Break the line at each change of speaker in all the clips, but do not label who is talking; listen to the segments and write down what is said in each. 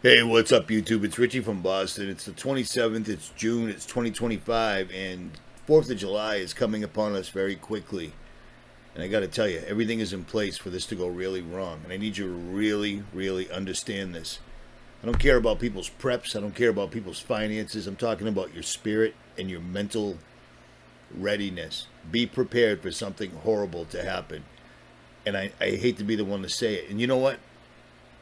Hey, what's up, YouTube? It's Richie from Boston. It's the 27th, it's June, it's 2025, and 4th of July is coming upon us very quickly. And I got to tell you, everything is in place for this to go really wrong. And I need you to really, really understand this. I don't care about people's preps, I don't care about people's finances. I'm talking about your spirit and your mental readiness. Be prepared for something horrible to happen. And I hate to be the one to say it. And you know what?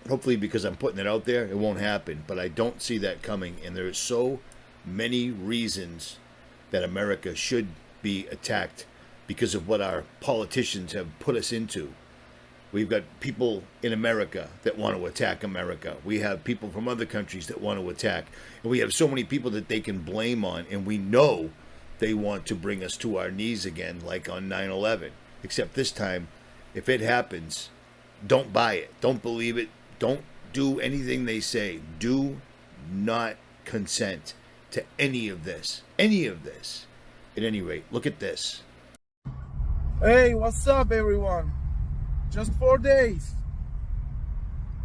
Hopefully, because I'm putting it out there, it won't happen. But I don't see that coming. And there are so many reasons that America should be attacked because of what our politicians have put us into. We've got people in America that want to attack America. We have people from other countries that want to attack. And we have so many people that they can blame on. And we know they want to bring us to our knees again, like on 9/11. Except this time, if it happens, don't buy it. Don't believe it. Don't do anything they say. Do not consent to any of this. Any of this. At any rate, look at this.
Hey, what's up, everyone? Just 4 days.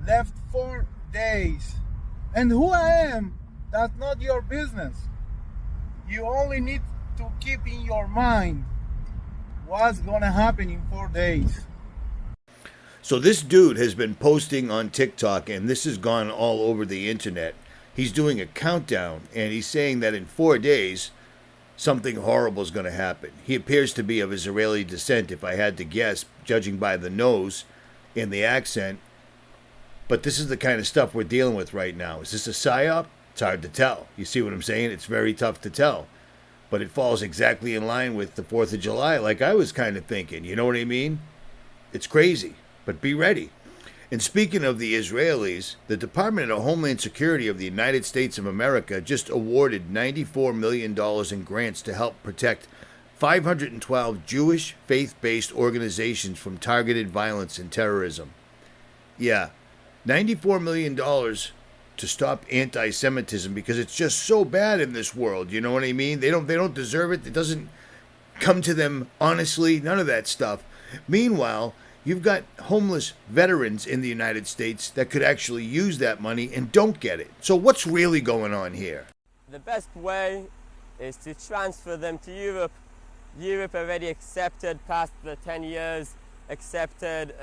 Left 4 days. And who I am, that's not your business. You only need to keep in your mind what's gonna happen in 4 days.
So this dude has been posting on TikTok, and this has gone all over the internet. He's doing a countdown, and he's saying that in 4 days, something horrible is going to happen. He appears to be of Israeli descent, if I had to guess, judging by the nose and the accent. But this is the kind of stuff we're dealing with right now. Is this a psyop? It's hard to tell. You see what I'm saying? It's very tough to tell. But it falls exactly in line with the 4th of July, like I was kind of thinking. You know what I mean? It's crazy. But be ready. And speaking of the Israelis, the Department of Homeland Security of the United States of America just awarded $94 million in grants to help protect 512 Jewish faith-based organizations from targeted violence and terrorism. Yeah, $94 million to stop anti-Semitism because it's just so bad in this world. You know what I mean? They don't deserve it. It doesn't come to them honestly. None of that stuff. Meanwhile, you've got homeless veterans in the United States that could actually use that money and don't get it. So what's really going on here?
The best way is to transfer them to Europe. Europe already accepted, past the 10 years, accepted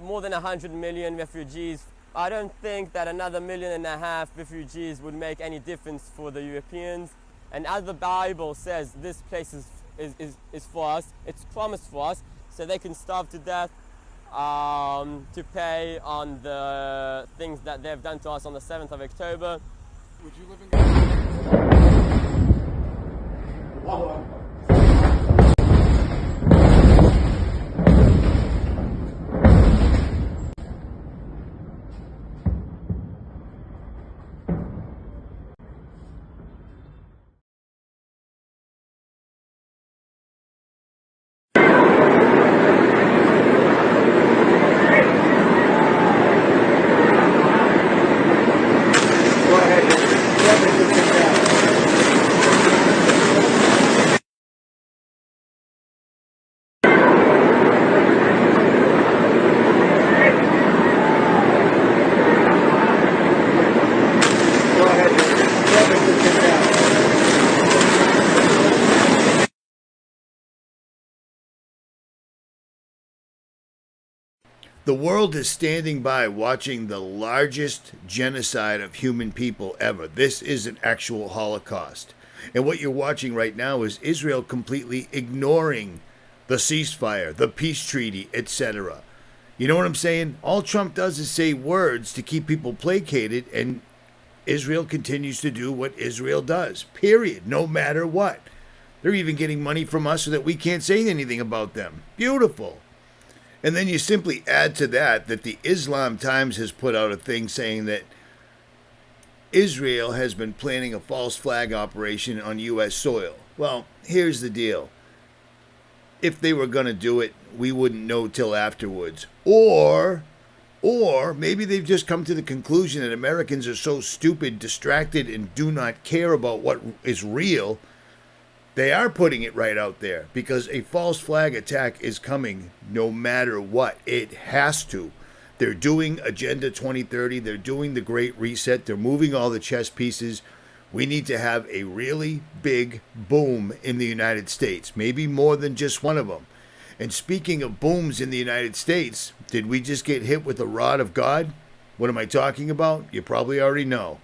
more than 100 million refugees. I don't think that another 1.5 million refugees would make any difference for the Europeans. And as the Bible says, this place is for us, it's promised for us, so they can starve to death to pay on the things that they've done to us on the 7th of October.
Would you live in
The world is standing by watching the largest genocide of human people ever. This is an actual Holocaust. And what you're watching right now is Israel completely ignoring the ceasefire, the peace treaty, etc. You know what I'm saying? All Trump does is say words to keep people placated, and Israel continues to do what Israel does, period, no matter what. They're even getting money from us so that we can't say anything about them. Beautiful. And then you simply add to that the Islam Times has put out a thing saying that Israel has been planning a false flag operation on U.S. soil. Well, here's the deal. If they were going to do it, we wouldn't know till afterwards. Or maybe they've just come to the conclusion that Americans are so stupid, distracted, and do not care about what is real. They are putting it right out there because a false flag attack is coming no matter what. It has to. They're doing Agenda 2030. They're doing the Great Reset. They're moving all the chess pieces. We need to have a really big boom in the United States, maybe more than just one of them. And speaking of booms in the United States, did we just get hit with the rod of God? What am I talking about? You probably already know.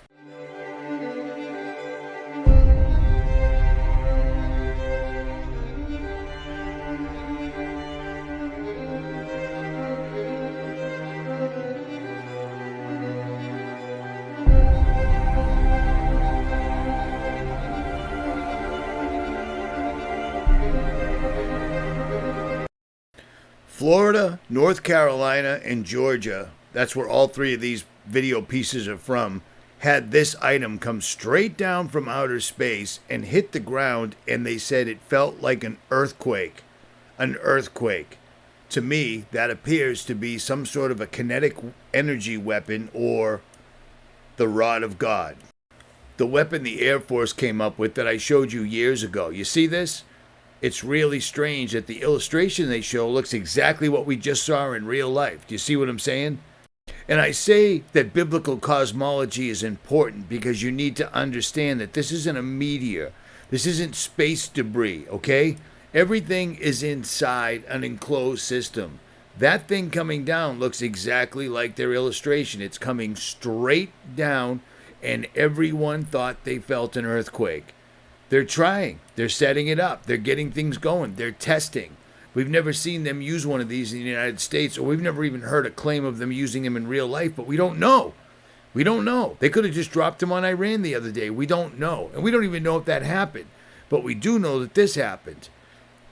Florida, North Carolina, and Georgia, that's where all three of these video pieces are from, had this item come straight down from outer space and hit the ground, and they said it felt like an earthquake. An earthquake. To me, that appears to be some sort of a kinetic energy weapon or the rod of God. The weapon the Air Force came up with that I showed you years ago. You see this? It's really strange that the illustration they show looks exactly what we just saw in real life. Do you see what I'm saying? And I say that biblical cosmology is important because you need to understand that this isn't a meteor. This isn't space debris, okay? Everything is inside an enclosed system. That thing coming down looks exactly like their illustration. It's coming straight down, and everyone thought they felt an earthquake. They're trying. They're setting it up. They're getting things going. They're testing. We've never seen them use one of these in the United States, or we've never even heard a claim of them using them in real life, but we don't know. We don't know. They could have just dropped them on Iran the other day. We don't know. And we don't even know if that happened. But we do know that this happened.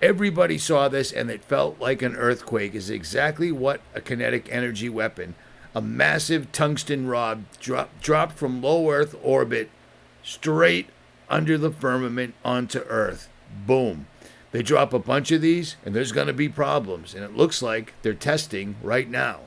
Everybody saw this, and it felt like an earthquake. Is exactly what a kinetic energy weapon, a massive tungsten rod dropped from low Earth orbit straight under the firmament onto Earth. Boom. They drop a bunch of these, and there's going to be problems. And it looks like they're testing right now.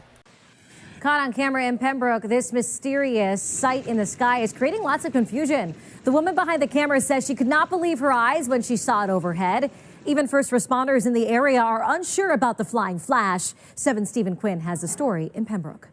Caught on camera in Pembroke, this mysterious sight in the sky is creating lots of confusion. The woman behind the camera says she could not believe her eyes when she saw it overhead. Even first responders in the area are unsure about the flying flash. 7's Stephen Quinn has the story in Pembroke.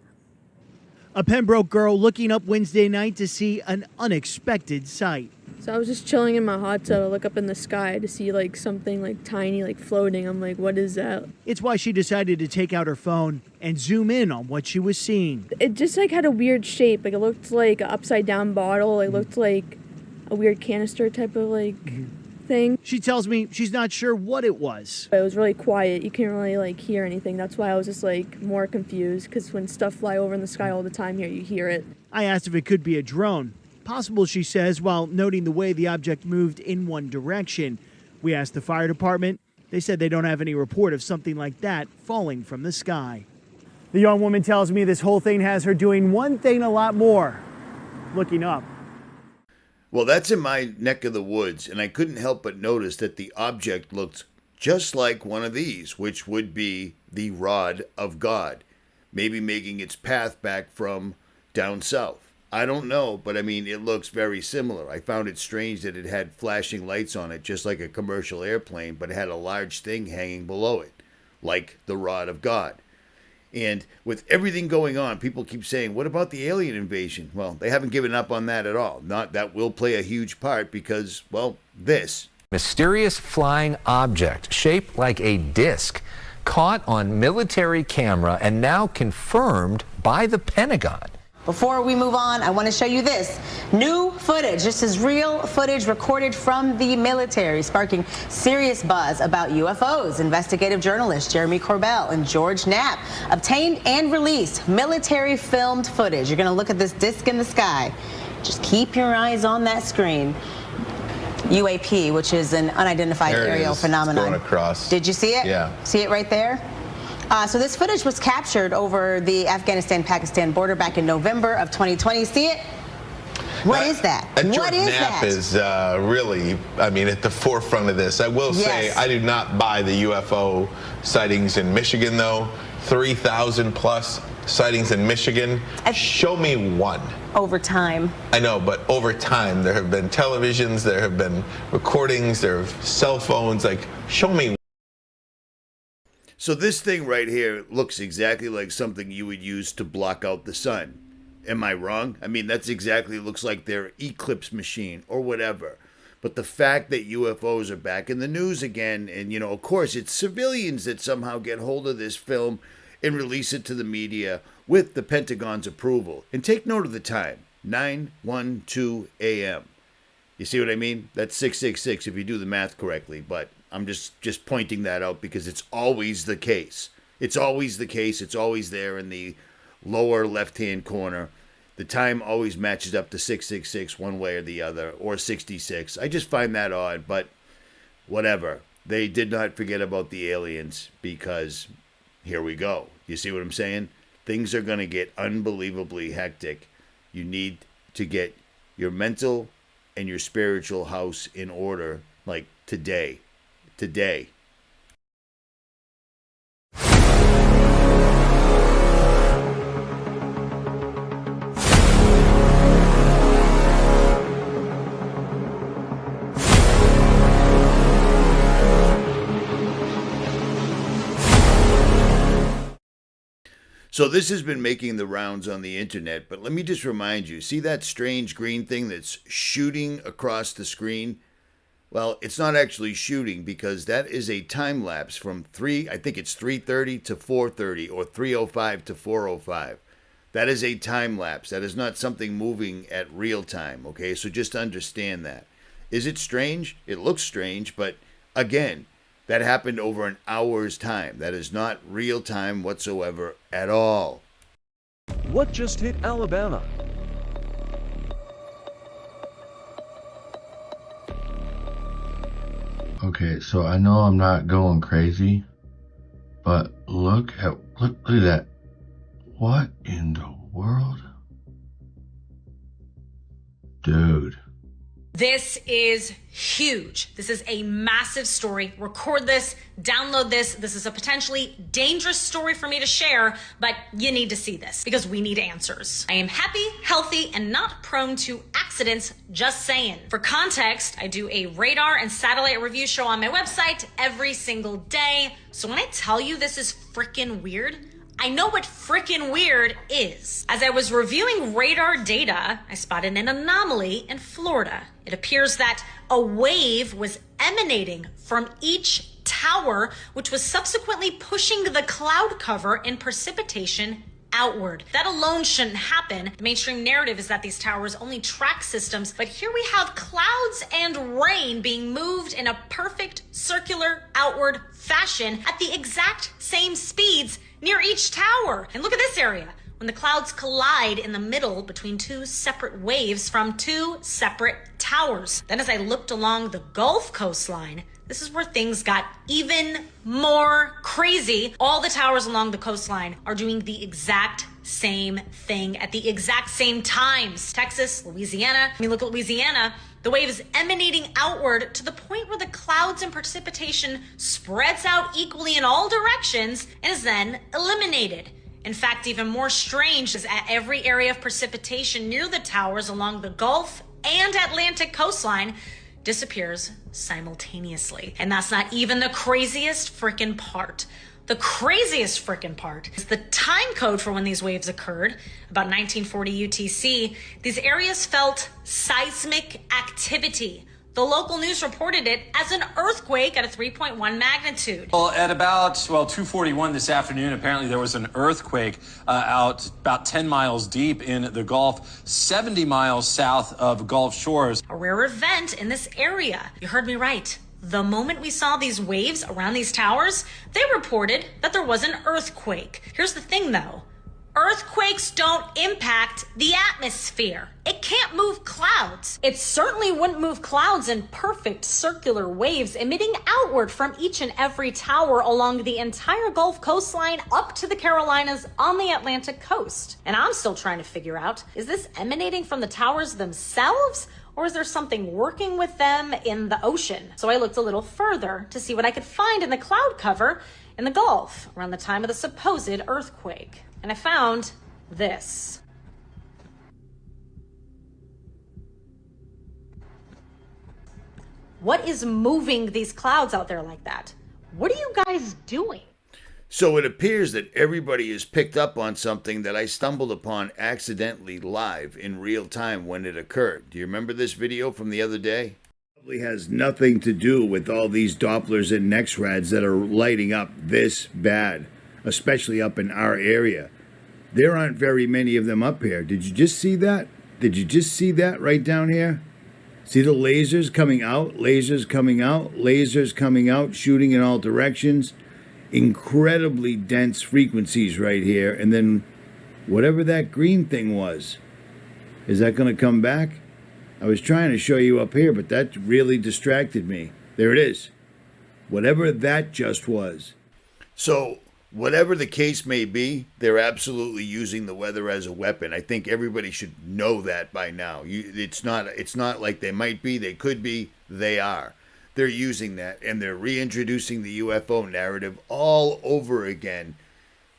A Pembroke girl looking up Wednesday night to see an unexpected sight.
So I was just chilling in my hot tub. I look up in the sky to see like something like tiny, like floating. I'm like, what is that?
It's why she decided to take out her phone and zoom in on what she was seeing.
It just like had a weird shape. Like it looked like an upside down bottle. It looked like a weird canister type of like thing.
She tells me she's not sure what it was.
It was really quiet. You can't really like hear anything. That's why I was just like more confused, because when stuff fly over in the sky all the time here, you hear it.
I asked if it could be a drone. Possible, she says, while noting the way the object moved in one direction. We asked the fire department. They said they don't have any report of something like that falling from the sky. The young woman tells me this whole thing has her doing one thing a lot more: looking up.
Well, that's in my neck of the woods, and I couldn't help but notice that the object looked just like one of these, which would be the rod of God, maybe making its path back from down south. I don't know, but I mean, it looks very similar. I found it strange that it had flashing lights on it, just like a commercial airplane, but it had a large thing hanging below it, like the rod of God. And with everything going on, people keep saying, what about the alien invasion? Well, they haven't given up on that at all. Not that will play a huge part because, well, this.
Mysterious flying object shaped like a disc, caught on military camera and now confirmed by the Pentagon.
Before we move on, I want to show you this new footage. This is real footage recorded from the military, sparking serious buzz about UFOs. Investigative journalists 𝗏𝗵𝗿𝗏 and George Knapp obtained and released military filmed footage. You're going to look at this disc in the sky. Just keep your eyes on that screen. UAP, which is an unidentified aerial phenomenon.
It's going across.
Did you see it?
Yeah.
See it right there? So this footage was captured over the Afghanistan-Pakistan border back in November of 2020. See it? What is that? What is that?
George Knapp is really, I mean, at the forefront of this. I will say, I do not buy the UFO sightings in Michigan, though. 3,000 plus sightings in Michigan. Show me one.
Over time.
I know, but over time, there have been televisions, there have been recordings, there are cell phones. Like, show me.
So this thing right here looks exactly like something you would use to block out the sun. Am I wrong? I mean, that's exactly, looks like their eclipse machine or whatever. But the fact that UFOs are back in the news again, and, you know, of course, it's civilians that somehow get hold of this film and release it to the media with the Pentagon's approval. And take note of the time, 9:12 a.m. You see what I mean? That's 666 if you do the math correctly, but I'm just pointing that out because it's always the case. It's always the case. It's always there in the lower left-hand corner. The time always matches up to 666 one way or the other, or 66. I just find that odd, but whatever. They did not forget about the aliens because here we go. You see what I'm saying? Things are going to get unbelievably hectic. You need to get your mental and your spiritual house in order, like today. Today. So this has been making the rounds on the internet, but let me just remind you, see that strange green thing that's shooting across the screen? Well, it's not actually shooting because that is a time lapse from 3:30 to 4:30 or 3:05 to 4:05. That is a time lapse. That is not something moving at real time, okay? So just understand that. Is it strange? It looks strange, but again, that happened over an hour's time. That is not real time whatsoever at all.
What just hit Alabama?
Okay, so I know I'm not going crazy, but look at that. What in the world? Dude.
This is huge. This is a massive story. Record this, download this. This is a potentially dangerous story for me to share, but you need to see this because we need answers. I am happy, healthy, and not prone to accidents, just saying. For context, I do a radar and satellite review show on my website every single day. So when I tell you this is freaking weird, I know what frickin' weird is. As I was reviewing radar data, I spotted an anomaly in Florida. It appears that a wave was emanating from each tower, which was subsequently pushing the cloud cover in precipitation outward. That alone shouldn't happen. The mainstream narrative is that these towers only track systems, but here we have clouds and rain being moved in a perfect circular outward fashion at the exact same speeds near each tower. And look at this area. When the clouds collide in the middle between two separate waves from two separate towers. Then as I looked along the Gulf coastline, this is where things got even more crazy. All the towers along the coastline are doing the exact same thing at the exact same times. Texas, Louisiana. I mean, look at Louisiana. The wave is emanating outward to the point where the clouds and precipitation spreads out equally in all directions and is then eliminated. In fact, even more strange is at every area of precipitation near the towers along the Gulf and Atlantic coastline disappears simultaneously. And that's not even the craziest freaking part. The craziest freaking part is the time code for when these waves occurred, about 1940 UTC. These areas felt seismic activity. The local news reported it as an earthquake at a 3.1 magnitude.
Well, at about 2:41 this afternoon, apparently there was an earthquake out about 10 miles deep in the Gulf, 70 miles south of Gulf shores.
A rare event in this area. You heard me right. The moment we saw these waves around these towers, they reported that there was an earthquake. Here's the thing though. Earthquakes don't impact the atmosphere. It can't move clouds. It certainly wouldn't move clouds in perfect circular waves emitting outward from each and every tower along the entire Gulf coastline up to the Carolinas on the Atlantic coast. And I'm still trying to figure out, is this emanating from the towers themselves? Or is there something working with them in the ocean? So I looked a little further to see what I could find in the cloud cover in the Gulf around the time of the supposed earthquake. And I found this. What is moving these clouds out there like that? What are you guys doing?
So it appears that everybody has picked up on something that I stumbled upon accidentally live in real time when it occurred. Do you remember this video from the other day? Probably has nothing to do with all these Dopplers and NEXRADs that are lighting up this bad, especially up in our area. There aren't very many of them up here. Did you just see that? Did you just see that right down here? See the lasers coming out, lasers coming out, lasers coming out, shooting in all directions. Incredibly dense frequencies right here. And then whatever that green thing was, is that going to come back? I was trying to show you up here, but that really distracted me. There it is. Whatever that just was. So whatever the case may be, they're absolutely using the weather as a weapon. I think everybody should know that by now. It's not like they might be, they could be, they are. They're using that, and they're reintroducing the UFO narrative all over again.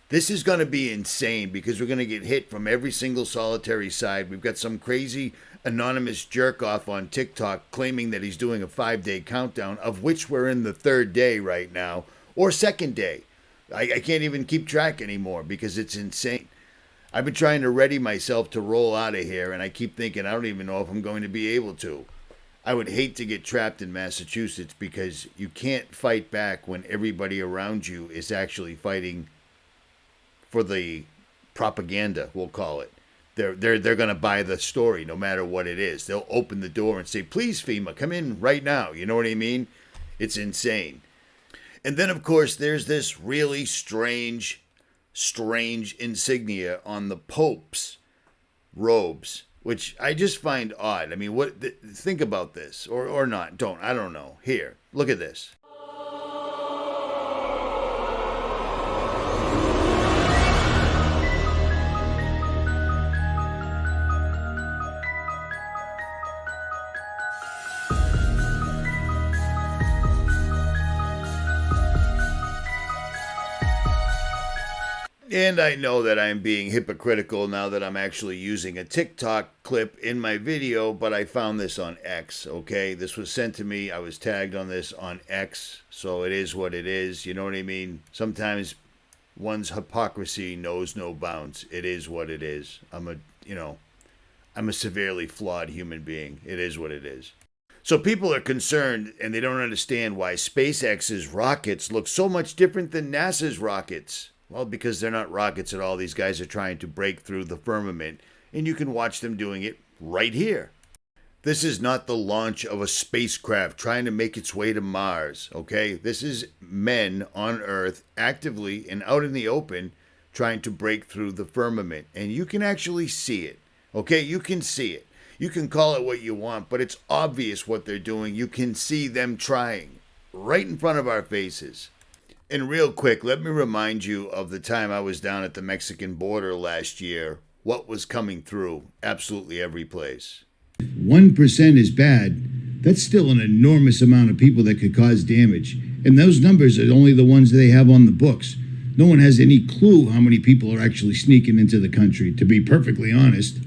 This is going to be insane because we're going to get hit from every single solitary side. We've got some crazy anonymous jerk-off on TikTok claiming that he's doing a 5-day countdown, of which we're in the 3rd day right now, or 2nd day. I can't even keep track anymore because it's insane. I've been trying to ready myself to roll out of here, and I keep thinking I don't even know if I'm going to be able to. I would hate to get trapped in Massachusetts because you can't fight back when everybody around you is actually fighting for the propaganda, we'll call it. They're going to buy the story no matter what it is. They'll open the door and say, "Please, FEMA, come in right now." You know what I mean? It's insane. And then, of course, there's this really strange insignia on the Pope's robes, which I just find odd. I mean, think about this, or not. I don't know. Here, look at this. And I know that I'm being hypocritical now that I'm actually using a TikTok clip in my video, but I found this on X, okay? This was sent to me. I was tagged on this on X, so it is what it is. You know what I mean? Sometimes one's hypocrisy knows no bounds. It is what it is. I'm a severely flawed human being. It is what it is. So people are concerned, and they don't understand why SpaceX's rockets look so much different than NASA's rockets. Well, because they're not rockets at all. These guys are trying to break through the firmament, and you can watch them doing it right here. This is not the launch of a spacecraft trying to make its way to Mars, okay? This is men on Earth actively and out in the open trying to break through the firmament, and you can actually see it, okay? You can see it. You can call it what you want, but it's obvious what they're doing. You can see them trying right in front of our faces. And real quick, let me remind you of the time I was down at the Mexican border last year. What was coming through absolutely every place. 1% is bad. That's still an enormous amount of people that could cause damage. And those numbers are only the ones they have on the books. No one has any clue how many people are actually sneaking into the country, to be perfectly honest.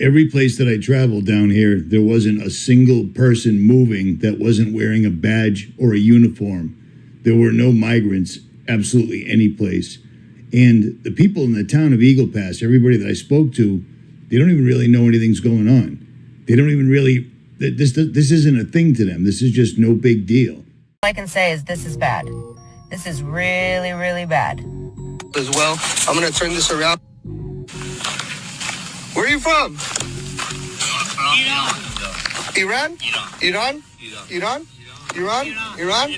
Every place that I traveled down here, there wasn't a single person moving that wasn't wearing a badge or a uniform. There were no migrants absolutely any place. And the people in the town of Eagle Pass, everybody that I spoke to, they don't even really know anything's going on. They don't even really, this isn't a thing to them. This is just no big deal.
All I can say is this is bad. This is really, really bad.
As well, I'm going to turn this around. Where are you from? Iran. Iran? Iran? Iran?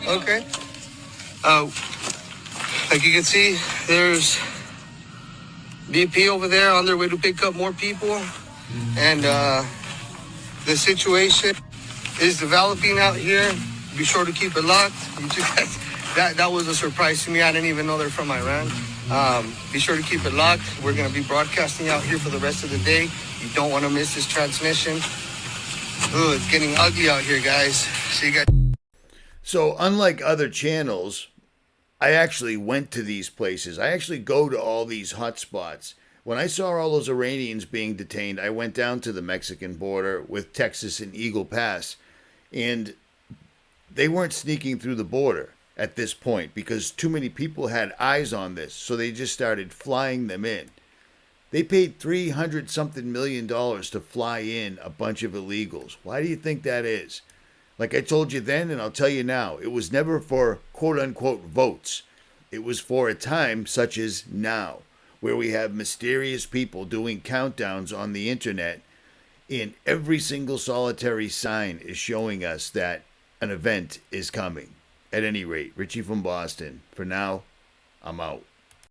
Okay. Like you can see, there's BP over there on their way to pick up more people. And the situation is developing out here. Be sure to keep it locked. That was a surprise to me. I didn't even know they're from Iran. Be sure to keep it locked. We're going to be broadcasting out here for the rest of the day. You don't want to miss this transmission. Ooh, it's getting ugly out here, guys. See you guys.
So unlike other channels, I actually went to these places. I actually go to all these hotspots. When I saw all those Iranians being detained, I went down to the Mexican border with Texas and Eagle Pass, and they weren't sneaking through the border. at this point because too many people had eyes on this, so they just started flying them in. They paid $300 something million to fly in a bunch of illegals. Why do you think that is? Like I told you then, and I'll tell you now, it was never for quote-unquote votes. It was for a time such as now, where we have mysterious people doing countdowns on the internet, and every single solitary sign is showing us that an event is coming. At any rate, Richie from Boston. For now, I'm out.